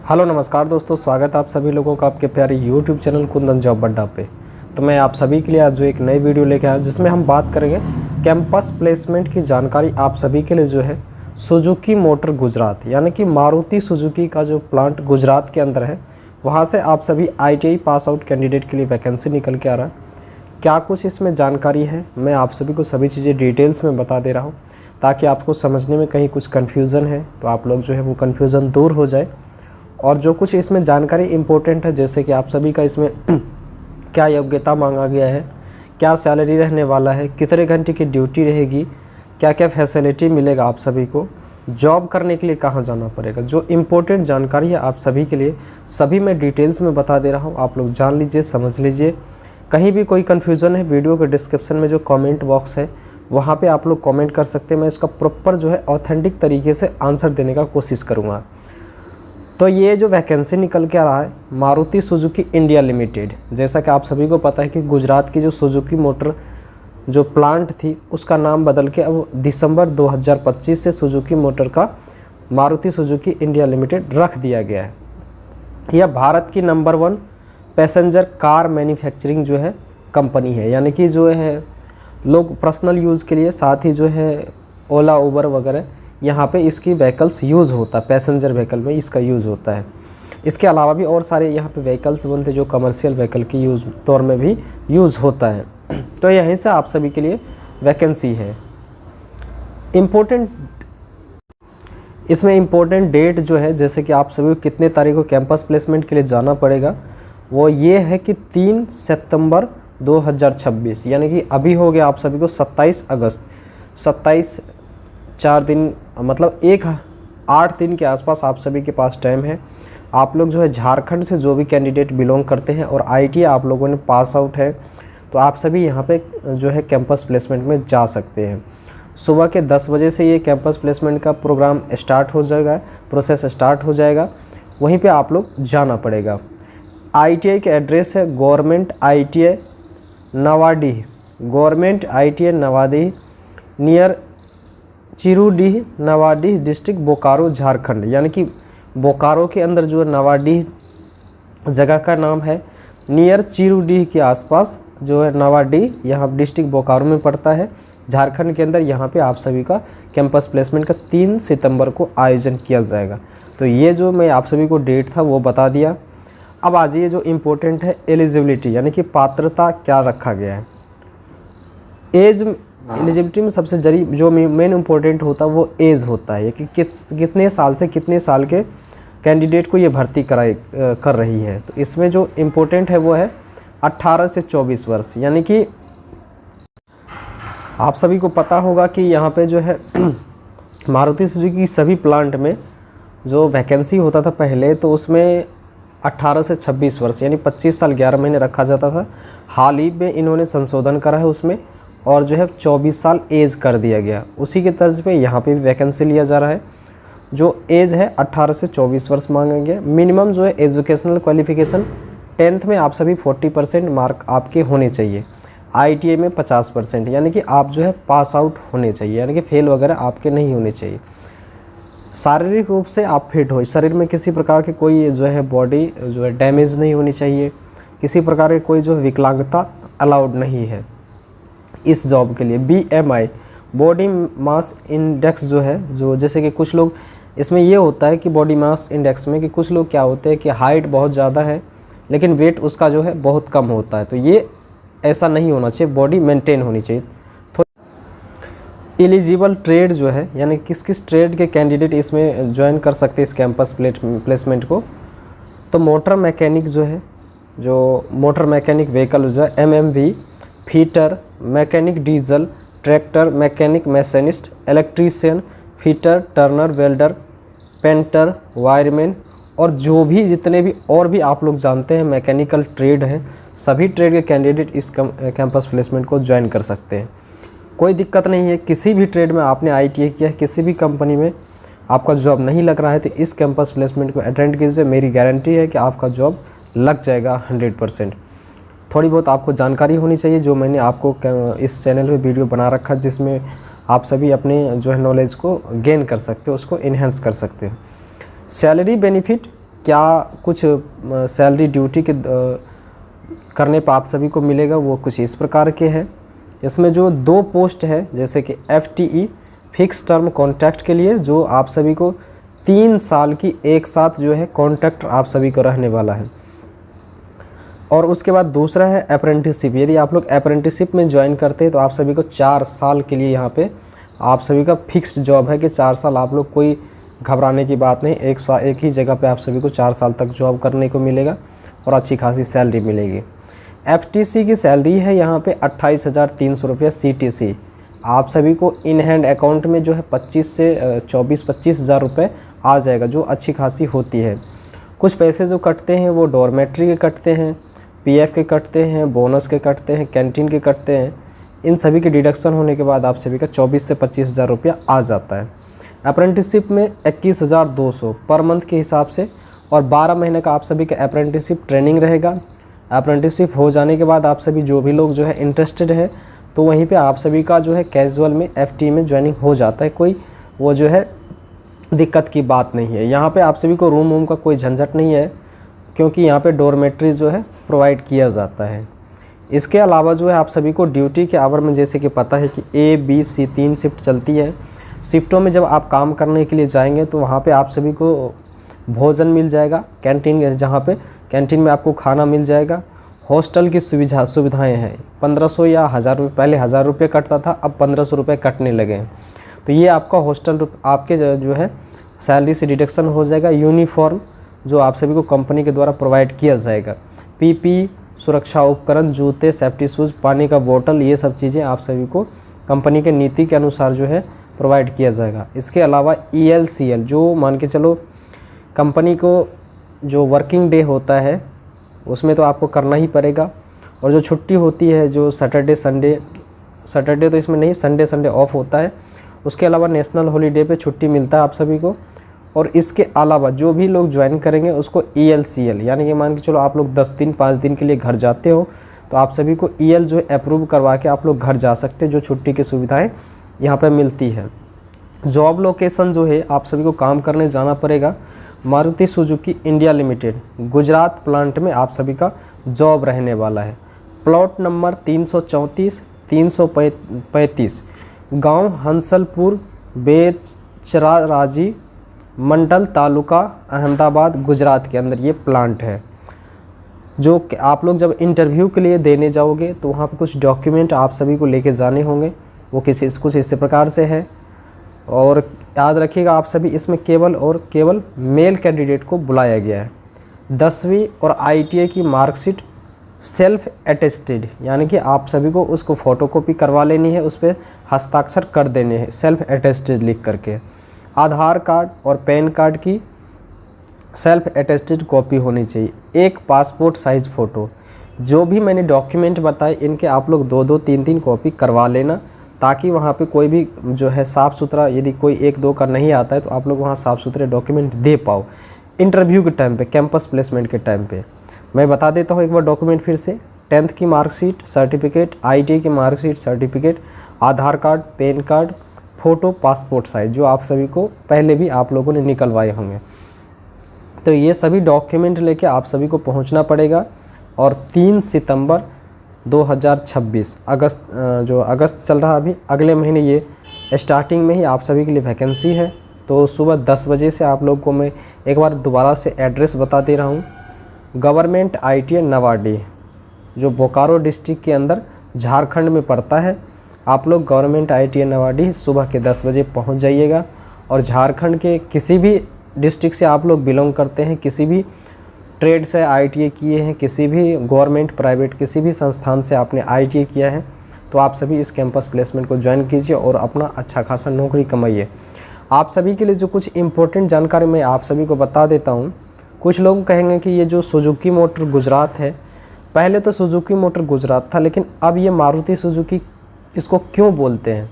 Hello नमस्कार दोस्तों, स्वागत है आप सभी लोगों का आपके प्यारे यूट्यूब चैनल कुंदन जॉब अड्डा पे। तो मैं आप सभी के लिए आज जो एक नई वीडियो लेके आया जिसमें हम बात करेंगे कैंपस प्लेसमेंट की जानकारी आप सभी के लिए जो है सुजुकी मोटर गुजरात यानी कि मारुति सुजुकी का जो प्लांट गुजरात के अंदर है वहाँ से आप सभी ITI पास आउट कैंडिडेट के लिए वैकेंसी निकल के आ रहा है। क्या कुछ इसमें जानकारी है मैं आप सभी को सभी चीज़ें डिटेल्स में बता दे रहा हूँ ताकि आपको समझने में कहीं कुछ कन्फ्यूज़न है तो आप लोग जो है वो कन्फ्यूज़न दूर हो जाए। और जो कुछ इसमें जानकारी इम्पोर्टेंट है जैसे कि आप सभी का इसमें क्या योग्यता मांगा गया है, क्या सैलरी रहने वाला है, कितने घंटे की ड्यूटी रहेगी, क्या क्या फैसिलिटी मिलेगा आप सभी को, जॉब करने के लिए कहाँ जाना पड़ेगा, जो इम्पोर्टेंट जानकारी है आप सभी के लिए सभी मैं डिटेल्स में बता दे रहा हूँ। आप लोग जान लीजिए, समझ लीजिए। कहीं भी कोई कन्फ्यूज़न है वीडियो के डिस्क्रिप्शन में जो कॉमेंट बॉक्स है वहाँ पर आप लोग कॉमेंट कर सकते हैं। मैं इसका प्रॉपर जो है ऑथेंटिक तरीके से आंसर देने का कोशिश करूँगा। तो ये जो वैकेंसी निकल के आ रहा है मारुति सुजुकी इंडिया लिमिटेड, जैसा कि आप सभी को पता है कि गुजरात की जो सुजुकी मोटर जो प्लांट थी उसका नाम बदल के अब दिसंबर 2025 से सुजुकी मोटर का मारुति सुजुकी इंडिया लिमिटेड रख दिया गया है। यह भारत की नंबर 1 पैसेंजर कार मैन्युफैक्चरिंग जो है कंपनी है, यानी कि जो है लोग पर्सनल यूज़ के लिए साथ ही जो है ओला उबर वगैरह यहाँ पे इसकी व्हीकल्स यूज़ होता है, पैसेंजर व्हीकल में इसका यूज़ होता है। इसके अलावा भी और सारे यहाँ पे व्हीकल्स बनते जो कमर्शियल व्हीकल की यूज़ तौर में भी यूज़ होता है। तो यहीं से आप सभी के लिए वैकेंसी है। इसमें इम्पोर्टेंट डेट जो है जैसे कि आप सभी को कितने तारीख को कैंपस प्लेसमेंट के लिए जाना पड़ेगा वो ये है कि 3 सितंबर 2026, यानी कि अभी हो गया आप सभी को 27 अगस्त। 27 4 दिन मतलब 8 दिन के आसपास आप सभी के पास टाइम है। आप लोग जो है झारखंड से जो भी कैंडिडेट बिलोंग करते हैं और ITI आप लोगों ने पास आउट है तो आप सभी यहाँ पे जो है कैंपस प्लेसमेंट में जा सकते हैं। सुबह के 10 बजे से ये कैंपस प्लेसमेंट का प्रोग्राम स्टार्ट हो जाएगा, प्रोसेस स्टार्ट हो जाएगा। वहीं पे आप लोग जाना पड़ेगा। ITI के एड्रेस है government ITI Nawadih near Chirudih Nawadih district Bokaro Jharkhand, यानी कि बोकारो के अंदर जो नवाडीह जगह का नाम है, नियर चिरुडीह के आसपास जो है नवाडीह यहाँ डिस्ट्रिक्ट बोकारो में पड़ता है झारखंड के अंदर। यहाँ पे आप सभी का कैंपस प्लेसमेंट का 3 सितंबर को आयोजन किया जाएगा। तो ये जो मैं आप सभी को डेट था वो बता दिया। अब आ जाइए जो इम्पोर्टेंट है एलिजिबिलिटी, यानी कि पात्रता क्या रखा गया है। एज एलिजिबिलिटी में सबसे जो मेन इम्पोर्टेंट होता है वो एज होता है कि कितने साल से कितने साल के कैंडिडेट को ये भर्ती कर रही है। तो इसमें जो इम्पोर्टेंट है वो है 18 से 24 वर्ष, यानी कि आप सभी को पता होगा कि यहाँ पे जो है मारुति सुजुकी की सभी प्लांट में जो वैकेंसी होता था पहले तो उसमें 18 से 26 वर्ष यानी 25 साल 11 महीने रखा जाता था। हाल ही में इन्होंने संशोधन करा है उसमें और जो है 24 साल एज कर दिया गया। उसी के तर्ज पे यहाँ पे भी वैकेंसी लिया जा रहा है। जो एज है 18 से 24 वर्ष मांगा गया। मिनिमम जो है एजुकेशनल क्वालिफिकेशन 10th में आप सभी 40% मार्क आपके होने चाहिए। ITI में 50%, यानी कि आप जो है पास आउट होने चाहिए, यानी कि फेल वगैरह आपके नहीं होने चाहिए। शारीरिक रूप से आप फिट हो, शरीर में किसी प्रकार के कोई जो है बॉडी जो है डैमेज नहीं होनी चाहिए, किसी प्रकार की कोई जो विकलांगता अलाउड नहीं है इस जॉब के लिए। BMI बॉडी मास इंडेक्स जो है जो जैसे कि कुछ लोग इसमें ये होता है कि बॉडी मास इंडेक्स में कि कुछ लोग क्या होते हैं कि हाइट बहुत ज़्यादा है लेकिन वेट उसका जो है बहुत कम होता है। तो ये ऐसा नहीं होना चाहिए, बॉडी मेंटेन होनी चाहिए। एलिजिबल ट्रेड जो है यानी किस किस ट्रेड के कैंडिडेट इसमें ज्वाइन कर सकते हैं इस कैंपस प्लेसमेंट को। तो मोटर मैकेनिक जो है, जो मोटर मैकेनिक व्हीकल जो है MMV, fitter, mechanic diesel, tractor, mechanic machinist, electrician, fitter, turner, welder, painter, wireman और जो भी जितने भी और भी आप लोग जानते हैं मैकेनिकल ट्रेड हैं, सभी ट्रेड के कैंडिडेट इस कैंपस प्लेसमेंट को ज्वाइन कर सकते हैं। कोई दिक्कत नहीं है, किसी भी ट्रेड में आपने ITI किया है, किसी भी कंपनी में आपका जॉब नहीं लग रहा है तो इस कैंपस प्लेसमेंट को अटेंड कीजिए। मेरी गारंटी है कि आपका जॉब लग जाएगा 100%। थोड़ी बहुत आपको जानकारी होनी चाहिए जो मैंने आपको इस चैनल पे वीडियो बना रखा है जिसमें आप सभी अपने जो है नॉलेज को गेन कर सकते हो, उसको इन्हेंस कर सकते हो। सैलरी बेनिफिट क्या कुछ सैलरी ड्यूटी के करने पर आप सभी को मिलेगा, वो कुछ इस प्रकार के हैं। इसमें जो 2 पोस्ट है, जैसे कि FTE फिक्स टर्म कॉन्ट्रैक्ट के लिए, जो आप सभी को 3 साल की एक साथ जो है कॉन्ट्रैक्ट आप सभी को रहने वाला है। और उसके बाद दूसरा है अप्रेंटिसशिप। यदि आप लोग अप्रेंटिसशिप में ज्वाइन करते हैं तो आप सभी को 4 साल के लिए यहाँ पे आप सभी का फिक्स्ड जॉब है कि 4 साल आप लोग, कोई घबराने की बात नहीं, एक ही जगह पे आप सभी को 4 साल तक जॉब करने को मिलेगा और अच्छी खासी सैलरी मिलेगी। FTC की सैलरी है यहाँ पे 28,300 रुपये CTC। आप सभी को इन हैंड अकाउंट में जो है 25 से 25 हज़ार रुपये आ जाएगा, जो अच्छी खासी होती है। कुछ पैसे जो कटते हैं वो डॉर्मेट्री के कटते हैं, PF के कटते हैं, बोनस के कटते हैं, कैंटीन के कटते हैं। इन सभी के डिडक्शन होने के बाद आप सभी का 24 से 25 हज़ार रुपया आ जाता है। अप्रेंटिसशिप में 21,200 पर मंथ के हिसाब से, और 12 महीने का आप सभी का अप्रेंटिसशिप ट्रेनिंग रहेगा। अप्रेंटिसशिप हो जाने के बाद आप सभी जो भी लोग जो है इंटरेस्टेड है तो वहीं पे आप सभी का जो है कैजुअल में FT में ज्वाइनिंग हो जाता है। कोई वो जो है दिक्कत की बात नहीं है। यहाँ पे आप सभी को रूम का कोई झंझट नहीं है, क्योंकि यहाँ पे डॉर्मेट्री जो है प्रोवाइड किया जाता है। इसके अलावा जो है आप सभी को ड्यूटी के आवर में, जैसे कि पता है कि A, B, C 3 शिफ्ट चलती है। शिफ्टों में जब आप काम करने के लिए जाएंगे तो वहाँ पे आप सभी को भोजन मिल जाएगा, कैंटीन, जहाँ पे कैंटीन में आपको खाना मिल जाएगा। हॉस्टल की सुविधाएं हैं। 1500 या 1000 रुपये, पहले 1000 रुपये कटता था, अब 1500 रुपये कटने लगे हैं। तो ये आपका हॉस्टल आपके जो है सैलरी से डिडक्शन हो जाएगा। यूनिफॉर्म जो आप सभी को कंपनी के द्वारा प्रोवाइड किया जाएगा। PP, सुरक्षा उपकरण, जूते, सेफ्टी शूज़, पानी का बोतल, ये सब चीज़ें आप सभी को कंपनी के नीति के अनुसार जो है प्रोवाइड किया जाएगा। इसके अलावा ELCL, जो मान के चलो कंपनी को जो वर्किंग डे होता है उसमें तो आपको करना ही पड़ेगा, और जो छुट्टी होती है जो सैटरडे तो इसमें नहीं, संडे ऑफ होता है। उसके अलावा नेशनल हॉलीडे पे छुट्टी मिलता है आप सभी को। और इसके अलावा जो भी लोग ज्वाइन करेंगे उसको ELCL, यानी कि मान के चलो आप लोग 10 दिन 5 दिन के लिए घर जाते हो तो आप सभी को EL जो है अप्रूव करवा के आप लोग घर जा सकते हैं, जो छुट्टी की सुविधाएं यहाँ पर मिलती है। जॉब लोकेशन जो है आप सभी को काम करने जाना पड़ेगा Maruti Suzuki India limited, Gujarat plant में आप सभी का जॉब रहने वाला है। प्लॉट नंबर 334, 335, गांव हंसलपुर, बेचराराजी मंडल, तालुका अहमदाबाद, गुजरात के अंदर ये प्लांट है। जो आप लोग जब इंटरव्यू के लिए देने जाओगे तो वहाँ पे कुछ डॉक्यूमेंट आप सभी को लेके जाने होंगे, वो कुछ इस प्रकार से है। और याद रखिएगा आप सभी, इसमें केवल मेल कैंडिडेट को बुलाया गया है। 10वीं और ITI की मार्कशीट सेल्फ अटेस्टेड, यानी कि आप सभी को उसको फ़ोटोकॉपी करवा लेनी है, उस पर हस्ताक्षर कर देने हैं सेल्फ अटेस्टेड लिख करके। आधार कार्ड और पैन कार्ड की सेल्फ अटेस्टेड कॉपी होनी चाहिए। एक पासपोर्ट साइज़ फ़ोटो। जो भी मैंने डॉक्यूमेंट बताए इनके आप लोग 2-2, 3-3 कॉपी करवा लेना, ताकि वहाँ पे कोई भी जो है साफ़ सुथरा, यदि कोई 1-2 का नहीं आता है तो आप लोग वहाँ साफ़ सुथरे डॉक्यूमेंट दे पाओ इंटरव्यू के टाइम पे, कैंपस प्लेसमेंट के टाइम पे। मैं बता देता हूँ एक बार डॉक्यूमेंट फिर से। 10th की मार्कशीट सर्टिफिकेट, ITI की marksheet certificate, Aadhaar card, PAN card, photo, passport size, जो आप सभी को पहले भी आप लोगों ने निकलवाए होंगे। तो ये सभी डॉक्यूमेंट लेके आप सभी को पहुँचना पड़ेगा। और 3 सितंबर 2026 अगस्त चल रहा अभी, अगले महीने ये स्टार्टिंग में ही आप सभी के लिए वैकेंसी है। तो सुबह 10 बजे से आप लोग को मैं एक बार दोबारा से एड्रेस बता दे रहा हूँ। गवर्नमेंट ITI नवाडी, जो बोकारो डिस्ट्रिक्ट के अंदर झारखंड में पड़ता है। आप लोग गवर्नमेंट ITI नवाडी सुबह के 10 बजे पहुँच जाइएगा। और झारखंड के किसी भी डिस्ट्रिक्ट से आप लोग बिलोंग करते हैं, किसी भी ट्रेड से ITI किए हैं, किसी भी गवर्नमेंट प्राइवेट किसी भी संस्थान से आपने ITI किया है, तो आप सभी इस कैंपस प्लेसमेंट को ज्वाइन कीजिए और अपना अच्छा खासा नौकरी कमाइए। आप सभी के लिए जो कुछ इम्पोर्टेंट जानकारी मैं आप सभी को बता देता हूँ। कुछ लोग कहेंगे कि ये जो सुजुकी मोटर गुजरात है, पहले तो सुजुकी मोटर गुजरात था, लेकिन अब ये मारुति सुजुकी इसको क्यों बोलते हैं?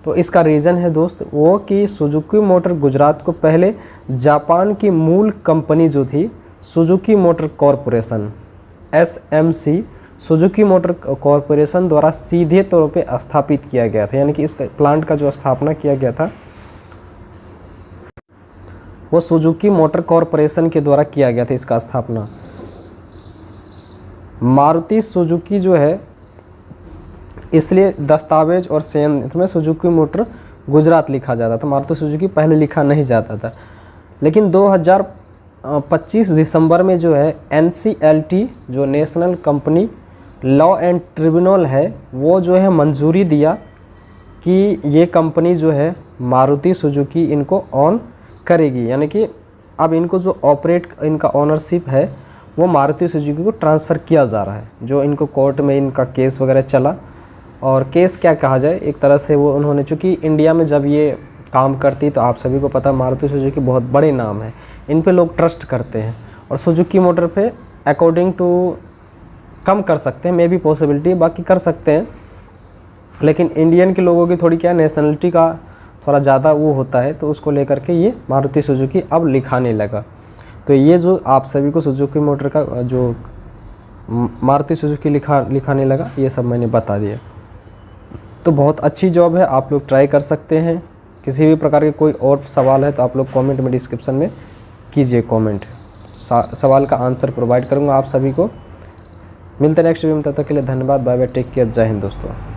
तो इसका रीज़न है दोस्त वो कि सुजुकी मोटर गुजरात को पहले जापान की मूल कंपनी जो थी Suzuki motor corporation SMC, Suzuki motor corporation द्वारा सीधे तौर पे स्थापित किया गया था। यानी कि इस प्लांट का जो स्थापना किया गया था वो सुजुकी मोटर कॉरपोरेशन के द्वारा किया गया था इसका स्थापना। मारुति सुजुकी जो है, इसलिए दस्तावेज और संयंत्र में सुजुकी मोटर गुजरात लिखा जाता था, मारुति सुजुकी पहले लिखा नहीं जाता था। लेकिन 2025 दिसंबर में जो है NCLT जो national company law and tribunal है, वो जो है मंजूरी दिया कि ये कंपनी जो है मारुति सुजुकी इनको ऑन करेगी, यानी कि अब इनको जो ऑपरेट इनका ओनरशिप है वो मारुति सुजुकी को ट्रांसफ़र किया जा रहा है। जो इनको कोर्ट में इनका केस वगैरह चला, और केस क्या कहा जाए, एक तरह से वो उन्होंने, चूँकि इंडिया में जब ये काम करती तो आप सभी को पता मारुति सुजुकी बहुत बड़े नाम है, इन पे लोग ट्रस्ट करते हैं, और सुजुकी मोटर पे अकॉर्डिंग टू कम कर सकते हैं, मे बी पॉसिबिलिटी, बाकी कर सकते हैं। लेकिन इंडियन के लोगों की थोड़ी क्या नेशनलिटी का थोड़ा ज़्यादा वो होता है, तो उसको लेकर के ये मारुति सुजुकी अब लिखाने लगा। तो ये जो आप सभी को सुजुकी मोटर का जो मारुति सुजुकी लिखाने लगा, ये सब मैंने बता दिया। तो बहुत अच्छी जॉब है, आप लोग ट्राई कर सकते हैं। किसी भी प्रकार के कोई और सवाल है तो आप लोग कमेंट में डिस्क्रिप्शन में कीजिए कमेंट, सवाल का आंसर प्रोवाइड करूँगा आप सभी को। मिलते हैं नेक्स्ट वीडियो में, तब तक के लिए धन्यवाद, बाय बाय, टेक केयर, जय हिंद दोस्तों।